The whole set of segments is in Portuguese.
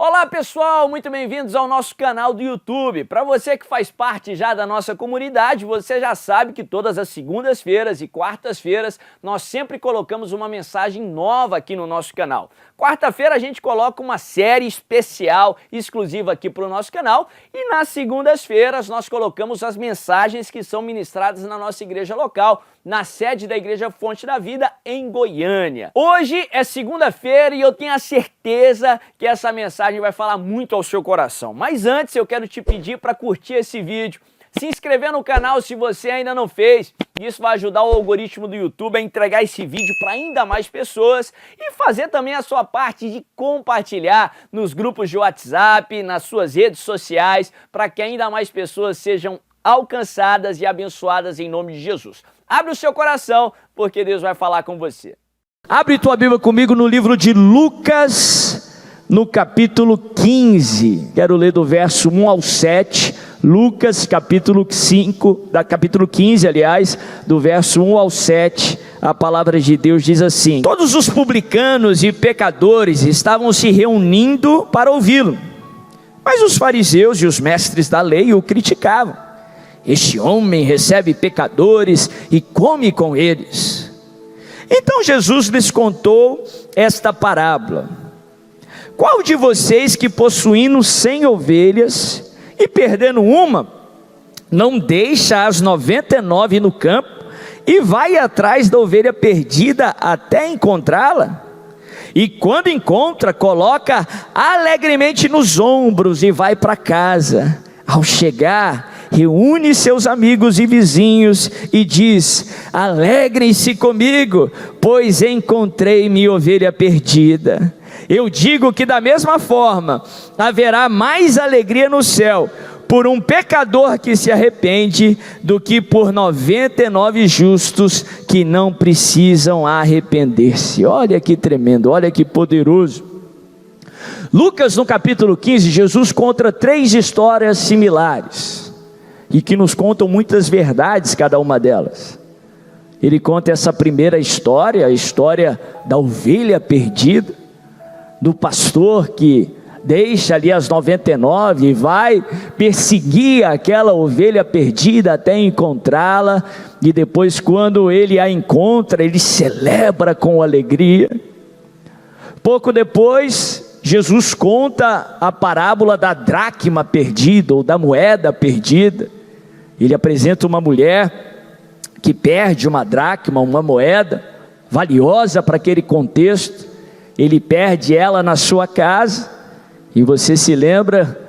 Olá pessoal, muito bem-vindos ao nosso canal do YouTube. Para você que faz parte já da nossa comunidade, você já sabe que todas as segundas-feiras e quartas-feiras nós sempre colocamos uma mensagem nova aqui no nosso canal. Quarta-feira a gente coloca uma série especial, exclusiva aqui para o nosso canal, e nas segundas-feiras nós colocamos as mensagens que são ministradas na nossa igreja local, na sede da Igreja Fonte da Vida, em Goiânia. Hoje é segunda-feira e eu tenho a certeza que essa mensagem vai falar muito ao seu coração. Mas antes eu quero te pedir para curtir esse vídeo, se inscrever no canal se você ainda não fez. Isso vai ajudar o algoritmo do YouTube a entregar esse vídeo para ainda mais pessoas e fazer também a sua parte de compartilhar nos grupos de WhatsApp, nas suas redes sociais, para que ainda mais pessoas sejam alcançadas e abençoadas em nome de Jesus. Abre o seu coração, porque Deus vai falar com você. Abre tua Bíblia comigo no livro de Lucas, no capítulo 15. Quero ler do verso 1 ao 7. Lucas, capítulo 15, aliás, do verso 1 ao 7. A palavra de Deus diz assim: todos os publicanos e pecadores estavam se reunindo para ouvi-lo. Mas os fariseus e os mestres da lei o criticavam. Este homem recebe pecadores e come com eles. Então Jesus lhes contou esta parábola: qual de vocês que possuindo 100 ovelhas e perdendo uma, não deixa as 99 no campo e vai atrás da ovelha perdida até encontrá-la? E quando encontra, coloca alegremente nos ombros e vai para casa. Ao chegar, reúne seus amigos e vizinhos e diz: alegrem-se comigo, pois encontrei minha ovelha perdida. Eu digo que da mesma forma haverá mais alegria no céu por um pecador que se arrepende do que por 99 justos que não precisam arrepender-se. Olha que tremendo, olha que poderoso. Lucas, no capítulo 15, Jesus conta 3 histórias similares e que nos contam muitas verdades, cada uma delas. Ele conta essa primeira história, a história da ovelha perdida, do pastor que deixa ali as 99 e vai perseguir aquela ovelha perdida até encontrá-la, e depois, quando ele a encontra, ele celebra com alegria. Pouco depois, Jesus conta a parábola da dracma perdida, ou da moeda perdida. Ele apresenta uma mulher que perde uma dracma, uma moeda valiosa para aquele contexto. Ele perde ela na sua casa, e você se lembra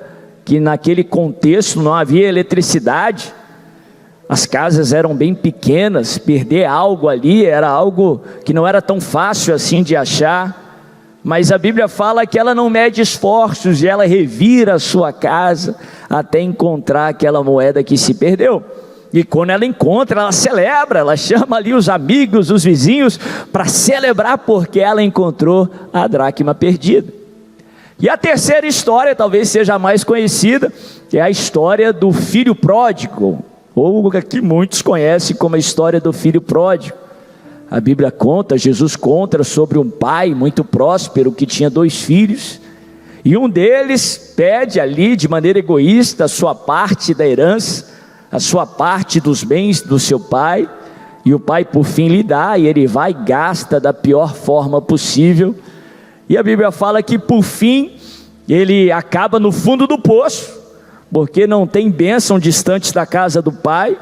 que naquele contexto não havia eletricidade, as casas eram bem pequenas, perder algo ali era algo que não era tão fácil assim de achar. Mas a Bíblia fala que ela não mede esforços e ela revira a sua casa até encontrar aquela moeda que se perdeu. E quando ela encontra, ela celebra, ela chama ali os amigos, os vizinhos, para celebrar porque ela encontrou a dracma perdida. E a terceira história, talvez seja a mais conhecida, é a história do filho pródigo, ou que muitos conhecem como a história do filho pródigo. A Bíblia conta, Jesus conta sobre um pai muito próspero que tinha 2 filhos, e um deles pede ali de maneira egoísta a sua parte da herança, a sua parte dos bens do seu pai, e o pai por fim lhe dá, e ele vai e gasta da pior forma possível, e a Bíblia fala que por fim ele acaba no fundo do poço, porque não tem bênção distante da casa do pai.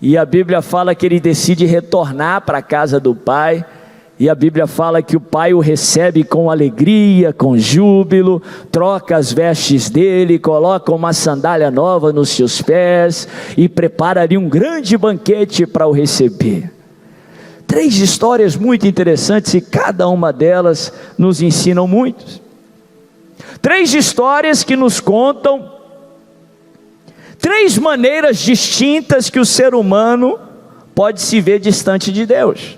E a Bíblia fala que ele decide retornar para a casa do pai, e a Bíblia fala que o pai o recebe com alegria, com júbilo, troca as vestes dele, coloca uma sandália nova nos seus pés, e prepara ali um grande banquete para o receber. 3 histórias muito interessantes, e cada uma delas nos ensinam muito. 3 histórias que nos contam 3 maneiras distintas que o ser humano pode se ver distante de Deus,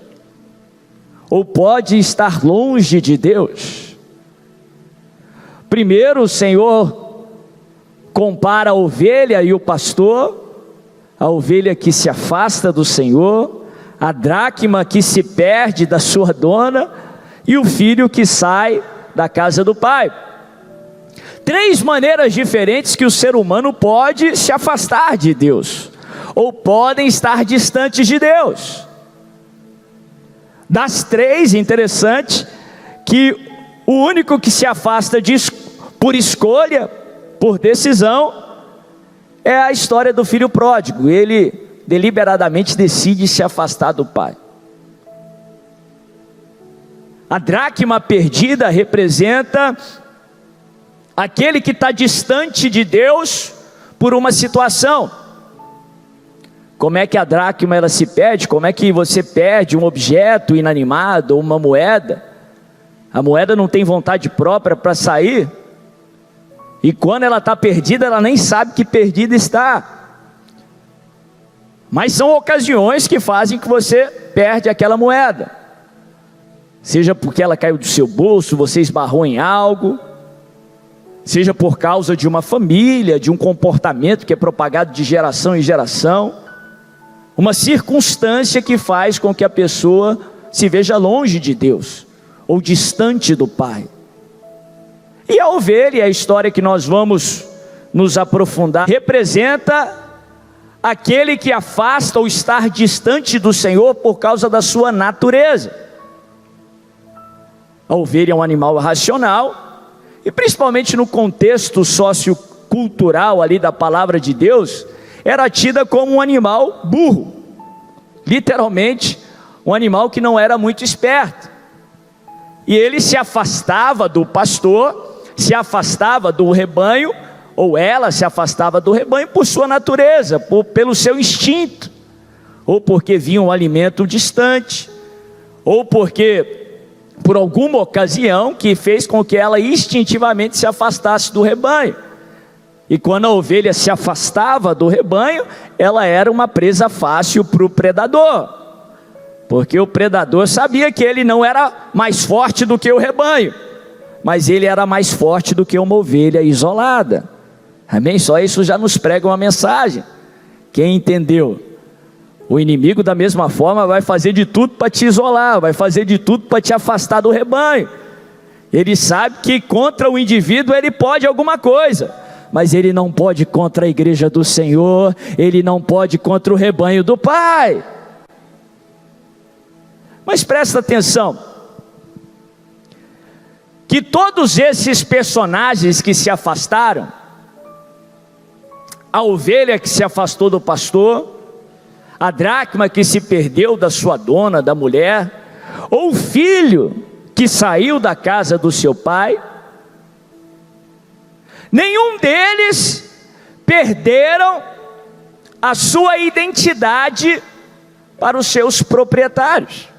ou pode estar longe de Deus. Primeiro, o Senhor compara a ovelha e o pastor, a ovelha que se afasta do Senhor, a dracma que se perde da sua dona, e o filho que sai da casa do pai. 3 maneiras diferentes que o ser humano pode se afastar de Deus, ou podem estar distantes de Deus. Das 3, interessante, que o único que se afasta por escolha, por decisão, é a história do filho pródigo. Ele deliberadamente decide se afastar do pai. A dracma perdida representa aquele que está distante de Deus por uma situação. Como é que a dracma ela se perde? Como é que você perde um objeto inanimado ou uma moeda? A moeda não tem vontade própria para sair. E quando ela está perdida, ela nem sabe que perdida está. Mas são ocasiões que fazem que você perde aquela moeda. Seja porque ela caiu do seu bolso, você esbarrou em algo. Seja por causa de uma família, de um comportamento que é propagado de geração em geração. Uma circunstância que faz com que a pessoa se veja longe de Deus, ou distante do Pai. E a ovelha, a história que nós vamos nos aprofundar, representa aquele que afasta ou estar distante do Senhor por causa da sua natureza. A ovelha é um animal racional, e principalmente no contexto sociocultural ali da palavra de Deus, era tida como um animal burro, literalmente um animal que não era muito esperto, e ele se afastava do pastor, se afastava do rebanho, ou ela se afastava do rebanho por sua natureza, pelo seu instinto, ou porque via um alimento distante, ou porque por alguma ocasião que fez com que ela instintivamente se afastasse do rebanho. E quando a ovelha se afastava do rebanho, ela era uma presa fácil para o predador, porque o predador sabia que ele não era mais forte do que o rebanho, mas ele era mais forte do que uma ovelha isolada. Amém? Só isso já nos prega uma mensagem. Quem entendeu? O inimigo da mesma forma vai fazer de tudo para te isolar, vai fazer de tudo para te afastar do rebanho. Ele sabe que contra o indivíduo ele pode alguma coisa, mas ele não pode contra a igreja do Senhor, ele não pode contra o rebanho do Pai. Mas presta atenção, que todos esses personagens que se afastaram, a ovelha que se afastou do pastor, a dracma que se perdeu da sua dona, da mulher, ou o filho que saiu da casa do seu pai, nenhum deles perderam a sua identidade para os seus proprietários.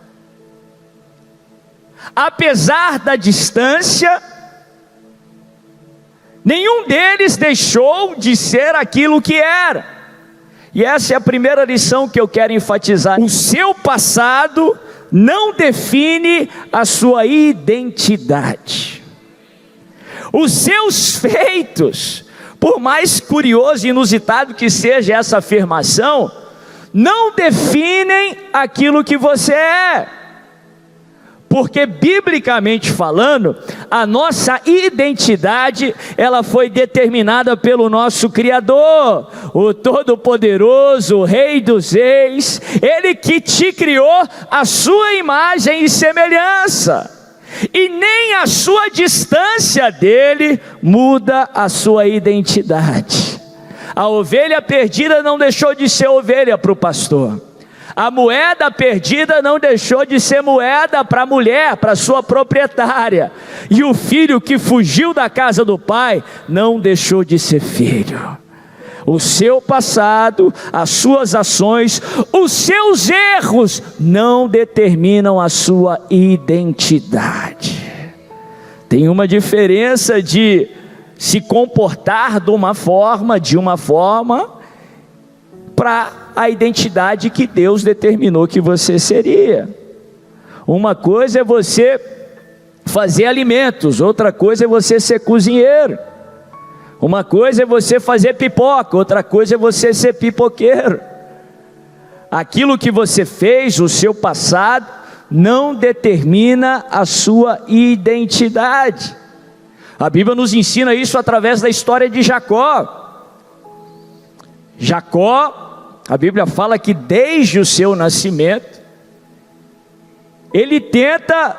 Apesar da distância, nenhum deles deixou de ser aquilo que era. E essa é a primeira lição que eu quero enfatizar. O seu passado não define a sua identidade. Os seus feitos, por mais curioso e inusitado que seja essa afirmação, não definem aquilo que você é. Porque biblicamente falando, a nossa identidade, ela foi determinada pelo nosso Criador, o Todo-Poderoso, o Rei dos Reis, Ele que te criou a sua imagem e semelhança, e nem a sua distância dele muda a sua identidade. A ovelha perdida não deixou de ser ovelha para o pastor. A moeda perdida não deixou de ser moeda para a mulher, para sua proprietária. E o filho que fugiu da casa do pai não deixou de ser filho. O seu passado, as suas ações, os seus erros não determinam a sua identidade. Tem uma diferença de se comportar de uma forma, para a identidade que Deus determinou que você seria. Uma coisa é você fazer alimentos, outra coisa é você ser cozinheiro. Uma coisa é você fazer pipoca, outra coisa é você ser pipoqueiro. Aquilo que você fez, o seu passado, não determina a sua identidade. A Bíblia nos ensina isso através da história de Jacó. Jacó, a Bíblia fala que desde o seu nascimento, ele tenta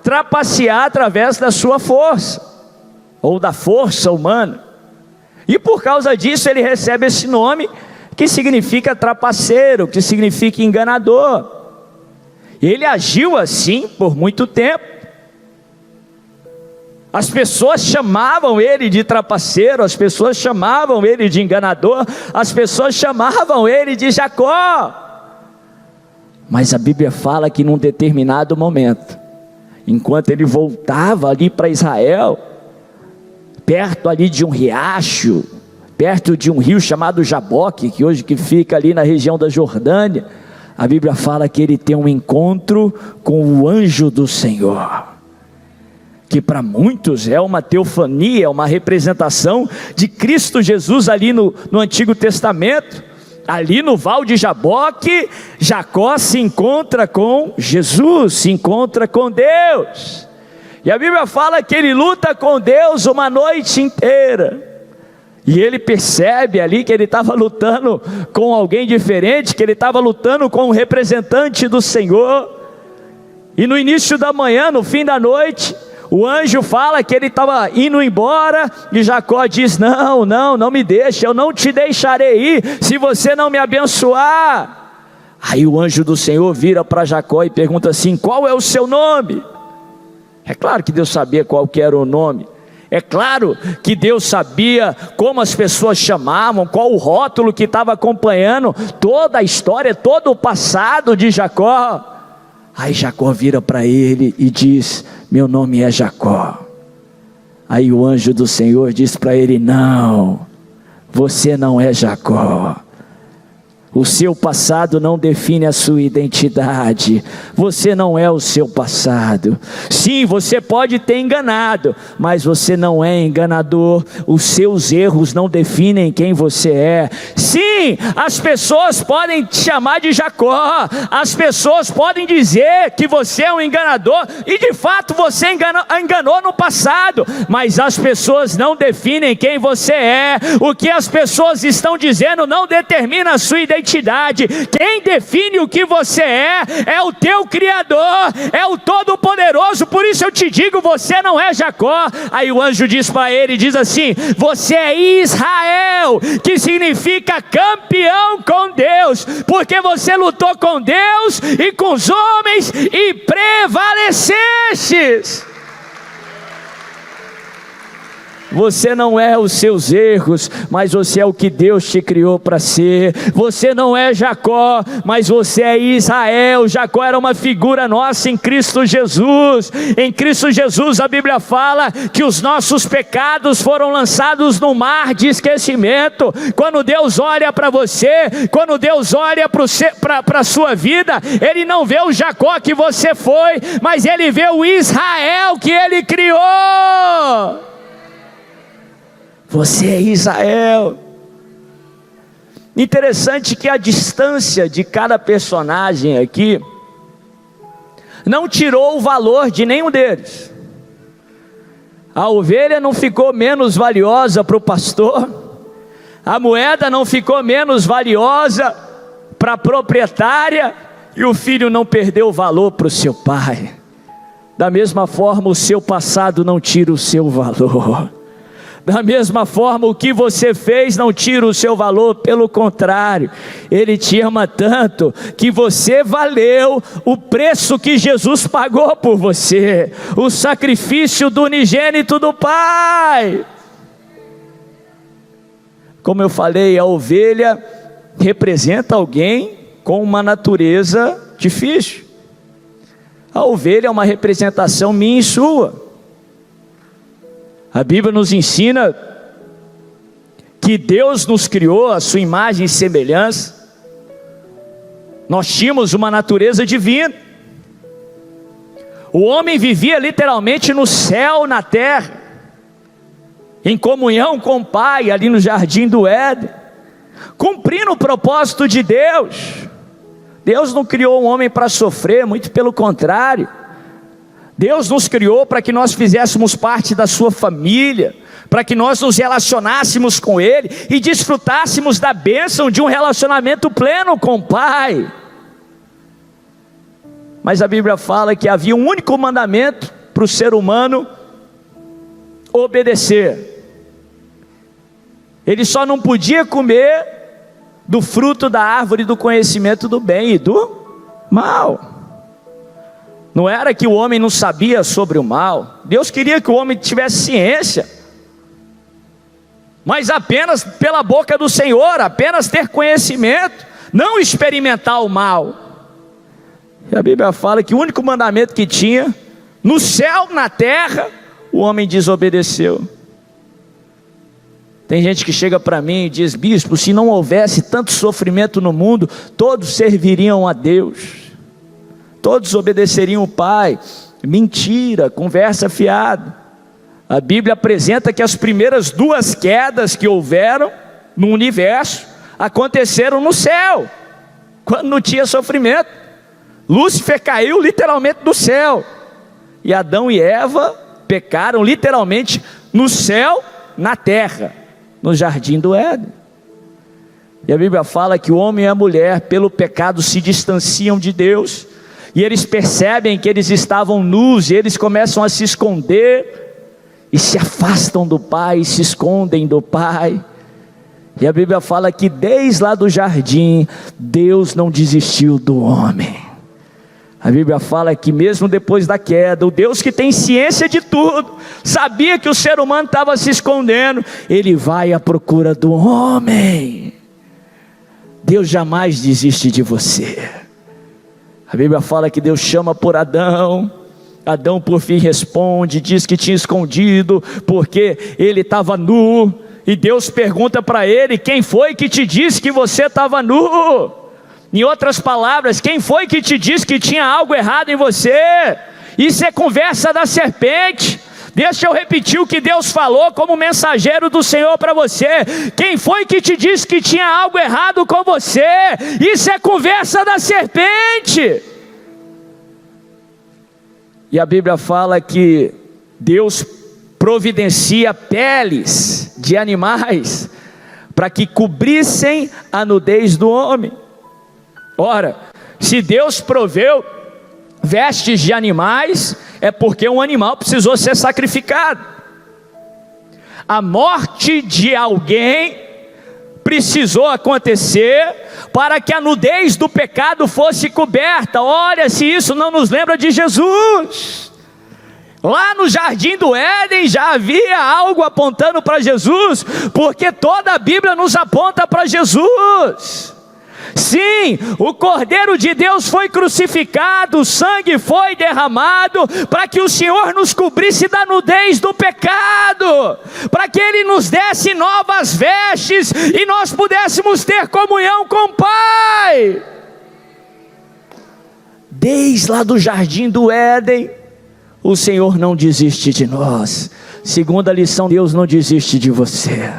trapacear através da sua força, ou da força humana, e por causa disso ele recebe esse nome, que significa trapaceiro, que significa enganador. Ele agiu assim por muito tempo. As pessoas chamavam ele de trapaceiro, as pessoas chamavam ele de enganador, as pessoas chamavam ele de Jacó. Mas a Bíblia fala que num determinado momento, enquanto ele voltava ali para Israel, perto ali de um riacho, perto de um rio chamado Jaboque, que hoje que fica ali na região da Jordânia, a Bíblia fala que ele tem um encontro com o anjo do Senhor, que para muitos é uma teofania, uma representação de Cristo Jesus ali no Antigo Testamento. Ali no Val de Jaboque, Jacó se encontra com Jesus, se encontra com Deus, e a Bíblia fala que ele luta com Deus uma noite inteira, e ele percebe ali que ele estava lutando com alguém diferente, que ele estava lutando com um representante do Senhor, e no início da manhã, no fim da noite, o anjo fala que ele estava indo embora, e Jacó diz: não me deixe, eu não te deixarei ir, se você não me abençoar. Aí o anjo do Senhor vira para Jacó e pergunta assim: qual é o seu nome? É claro que Deus sabia qual que era o nome, é claro que Deus sabia como as pessoas chamavam, qual o rótulo que estava acompanhando toda a história, todo o passado de Jacó. Aí Jacó vira para ele e diz: meu nome é Jacó. Aí o anjo do Senhor diz para ele: não, você não é Jacó. O seu passado não define a sua identidade. Você não é o seu passado. Sim, você pode ter enganado, mas você não é enganador. Os seus erros não definem quem você é. Sim, as pessoas podem te chamar de Jacó, as pessoas podem dizer que você é um enganador, e de fato você enganou no passado, mas as pessoas não definem quem você é. O que as pessoas estão dizendo não determina a sua identidade. Quem define o que você é o teu Criador, é o Todo-Poderoso. Por isso eu te digo, você não é Jacó. Aí o anjo diz para ele, diz assim: você é Israel, que significa campeão com Deus, porque você lutou com Deus e com os homens e prevalecestes. Você não é os seus erros, mas você é o que Deus te criou para ser. Você não é Jacó, mas você é Israel. Jacó era uma figura nossa em Cristo Jesus. Em Cristo Jesus a Bíblia fala que os nossos pecados foram lançados no mar de esquecimento. Quando Deus olha para você, quando Deus olha para a sua vida, Ele não vê o Jacó que você foi, mas Ele vê o Israel que Ele criou. Você é Israel. Interessante que a distância de cada personagem aqui não tirou o valor de nenhum deles. A ovelha não ficou menos valiosa para o pastor, a moeda não ficou menos valiosa para a proprietária, e o filho não perdeu o valor para o seu pai. Da mesma forma, o seu passado não tira o seu valor. Da mesma forma, o que você fez não tira o seu valor, pelo contrário, Ele te ama tanto que você valeu o preço que Jesus pagou por você, o sacrifício do unigênito do Pai. Como eu falei, a ovelha representa alguém com uma natureza difícil. A ovelha é uma representação minha e sua. A Bíblia nos ensina que Deus nos criou à sua imagem e semelhança. Nós tínhamos uma natureza divina. O homem vivia literalmente no céu, na terra, em comunhão com o Pai, ali no jardim do Éden, cumprindo o propósito de Deus. Deus não criou o homem para sofrer, muito pelo contrário. Deus nos criou para que nós fizéssemos parte da sua família, para que nós nos relacionássemos com Ele e desfrutássemos da bênção de um relacionamento pleno com o Pai. Mas a Bíblia fala que havia um único mandamento para o ser humano obedecer. Ele só não podia comer do fruto da árvore do conhecimento do bem e do mal. Não era que o homem não sabia sobre o mal. Deus queria que o homem tivesse ciência, mas apenas pela boca do Senhor, apenas ter conhecimento, não experimentar o mal. E a Bíblia fala que o único mandamento que tinha, no céu, na terra, o homem desobedeceu. Tem gente que chega para mim e diz: bispo, se não houvesse tanto sofrimento no mundo, todos serviriam a Deus, todos obedeceriam o Pai. Mentira, conversa fiada. A Bíblia apresenta que as primeiras 2 quedas que houveram no universo aconteceram no céu, quando não tinha sofrimento. Lúcifer caiu literalmente do céu, e Adão e Eva pecaram literalmente no céu, na terra, no jardim do Éden. E a Bíblia fala que o homem e a mulher pelo pecado se distanciam de Deus, e eles percebem que eles estavam nus, e eles começam a se esconder, e se afastam do Pai, se escondem do Pai. E a Bíblia fala que desde lá do jardim, Deus não desistiu do homem. A Bíblia fala que mesmo depois da queda, o Deus que tem ciência de tudo, sabia que o ser humano estava se escondendo, Ele vai à procura do homem. Deus jamais desiste de você. A Bíblia fala que Deus chama por Adão. Adão por fim responde, diz que tinha escondido, porque ele estava nu, e Deus pergunta para ele: quem foi que te disse que você estava nu? Em outras palavras, quem foi que te disse que tinha algo errado em você? Isso é conversa da serpente. Deixa eu repetir o que Deus falou como mensageiro do Senhor para você. Quem foi que te disse que tinha algo errado com você? Isso é conversa da serpente. E a Bíblia fala que Deus providencia peles de animais para que cobrissem a nudez do homem. Ora, se Deus proveu vestes de animais, é porque um animal precisou ser sacrificado. A morte de alguém precisou acontecer para que a nudez do pecado fosse coberta. Olha, se isso não nos lembra de Jesus. Lá no jardim do Éden já havia algo apontando para Jesus, porque toda a Bíblia nos aponta para Jesus. Sim, o Cordeiro de Deus foi crucificado, o sangue foi derramado para que o Senhor nos cobrisse da nudez do pecado, para que Ele nos desse novas vestes e nós pudéssemos ter comunhão com o Pai. Desde lá do jardim do Éden, o Senhor não desiste de nós. Segunda lição: Deus não desiste de você.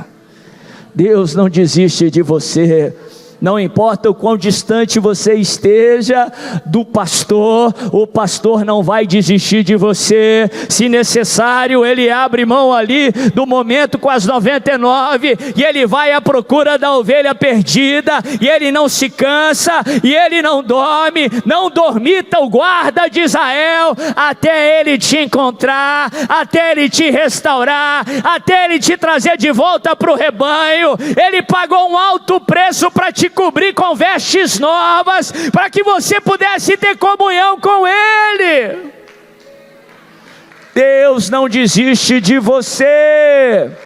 Deus não desiste de você. Não importa o quão distante você esteja do pastor, o pastor não vai desistir de você. Se necessário, ele abre mão ali do momento com as 99, e ele vai à procura da ovelha perdida, e ele não se cansa, e ele não dorme. Não dormita o guarda de Israel, até ele te encontrar, até ele te restaurar, até ele te trazer de volta para o rebanho. Ele pagou um alto preço para te cobrir com vestes novas, para que você pudesse ter comunhão com Ele. Deus não desiste de você.